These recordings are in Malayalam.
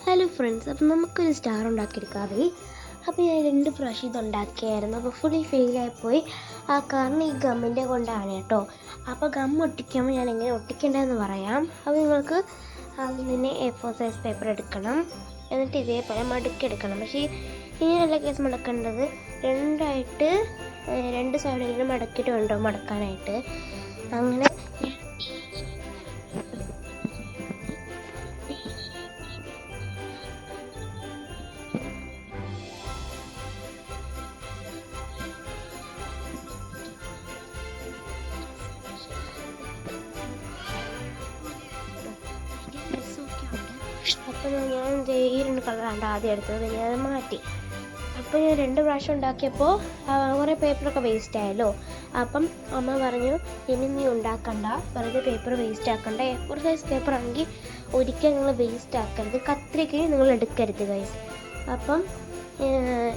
ഹലോ ഫ്രണ്ട്സ്, അപ്പം നമുക്കൊരു സ്റ്റാർ ഉണ്ടാക്കിയെടുക്കാവേ. അപ്പോൾ ഞാൻ 2 പ്രാവശ്യം ഇതുണ്ടാക്കിയായിരുന്നു. അപ്പോൾ ഫുള്ളി ഫെയിലായിപ്പോയി. കാരണം ഈ ഗമ്മിൻ്റെ കൊണ്ടാണ് കേട്ടോ. അപ്പോൾ ഗം ഒട്ടിക്കുമ്പോൾ ഞാൻ എങ്ങനെ ഒട്ടിക്കേണ്ടതെന്ന് പറയാം. അപ്പോൾ നിങ്ങൾക്ക് അതിന് A4 സൈസ് പേപ്പർ എടുക്കണം. എന്നിട്ട് ഇതേപോലെ മടക്കിയെടുക്കണം. പക്ഷേ ഇങ്ങനെയല്ല കേസ് മടക്കേണ്ടത്, രണ്ടായിട്ട് 2 സൈഡിലും മടക്കിയിട്ട് വേണ്ടോ മടക്കാനായിട്ട്. അങ്ങനെ അപ്പം ഞാൻ ഈ 2 കളറാണ് ആദ്യം എടുത്തത്. പിന്നെ അത് മാറ്റി. അപ്പോൾ ഞാൻ 2 പ്രാവശ്യം ഉണ്ടാക്കിയപ്പോൾ കുറേ പേപ്പറൊക്കെ വേസ്റ്റ് ആയല്ലോ. അപ്പം അമ്മ പറഞ്ഞു, ഇനി നീ ഉണ്ടാക്കണ്ട, വെറുതെ പേപ്പർ വേസ്റ്റ് ആക്കണ്ട. A4 സൈസ് പേപ്പർ ആണെങ്കിൽ ഒരിക്കലും നിങ്ങൾ വേസ്റ്റ് ആക്കരുത്, കത്രിക നിങ്ങൾ എടുക്കരുത് ഗൈസ്. അപ്പം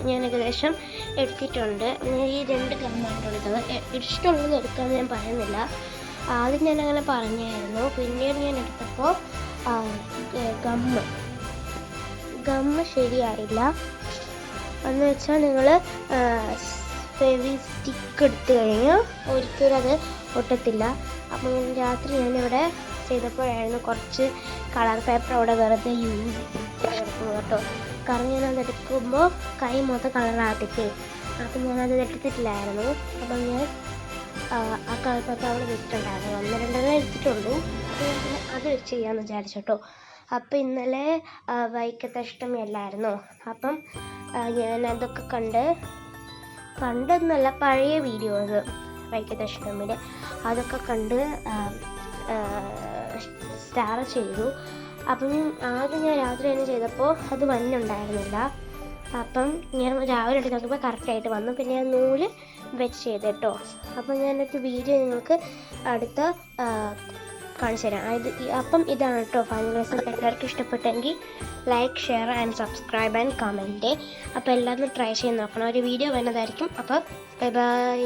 ഞാൻ ഏകദേശം എടുത്തിട്ടുണ്ട്. ഈ 2 ഗമ്മാണ് എടുത്തത്. ഇഷ്ടമുള്ളത് എടുക്കാമെന്ന് ഞാൻ പറയുന്നില്ല. ആദ്യം ഞാൻ അങ്ങനെ പറഞ്ഞായിരുന്നു. പിന്നീട് ഞാൻ എടുത്തപ്പോൾ ഗമ്മ് ശരിയായില്ല. എന്ന് വെച്ചാൽ നിങ്ങൾ ഫെവി സ്റ്റിക്ക് എടുത്തു കഴിഞ്ഞാൽ ഒരിക്കലും അത് ഒട്ടത്തില്ല. അപ്പം രാത്രി ഞാനിവിടെ ചെയ്തപ്പോഴായിരുന്നു കുറച്ച് കളർ പേപ്പർ അവിടെ വെറുതെ യൂസ് എടുക്കുന്നത് കേട്ടോ. കാരണം ഞാനത് എടുക്കുമ്പോൾ കൈ മൊത്തം കളറാകത്തില്ലേ. അപ്പം ഞാനത് എടുത്തിട്ടില്ലായിരുന്നു. അപ്പം ഞാൻ ആ കളർ പേപ്പർ അവിടെ വെച്ചിട്ടുണ്ടായിരുന്നു. 1-2 എടുത്തിട്ടുള്ളൂ. അത് വെച്ച് ചെയ്യാമെന്ന് വിചാരിച്ചു കേട്ടോ. അപ്പം ഇന്നലെ വൈക്കത്തഷ്ടമി അല്ലായിരുന്നോ. അപ്പം ഞാൻ അതൊക്കെ കണ്ടെന്നല്ല, പഴയ വീഡിയോസ് വൈക്കത്തഷ്ടമിയുടെ അതൊക്കെ കണ്ട് സ്റ്റാർ ചെയ്തു. അപ്പം ആദ്യം ഞാൻ രാത്രി തന്നെ ചെയ്തപ്പോൾ അത് വന്നുണ്ടായിരുന്നില്ല. അപ്പം ഞാൻ രാവിലെ എടുത്ത് നോക്കിയപ്പോൾ കറക്റ്റായിട്ട് വന്നു. പിന്നെ ഞാൻ നൂല് വെച്ച് ചെയ്ത് കേട്ടോ. അപ്പം ഞാനൊരു വീഡിയോ നിങ്ങൾക്ക് അടുത്ത കാണിച്ചു തരാം. അപ്പം ഇതാണ് കേട്ടോ ഫൈനൽ റിസൾട്ട്. എല്ലാവർക്കും ഇഷ്ടപ്പെട്ടെങ്കിൽ like, share and subscribe and comment. അപ്പോൾ എല്ലാവരും ട്രൈ ചെയ്ത് നോക്കണം. ഒരു വീഡിയോ വരുന്നതായിരിക്കും. അപ്പോൾ ബൈ ബൈ.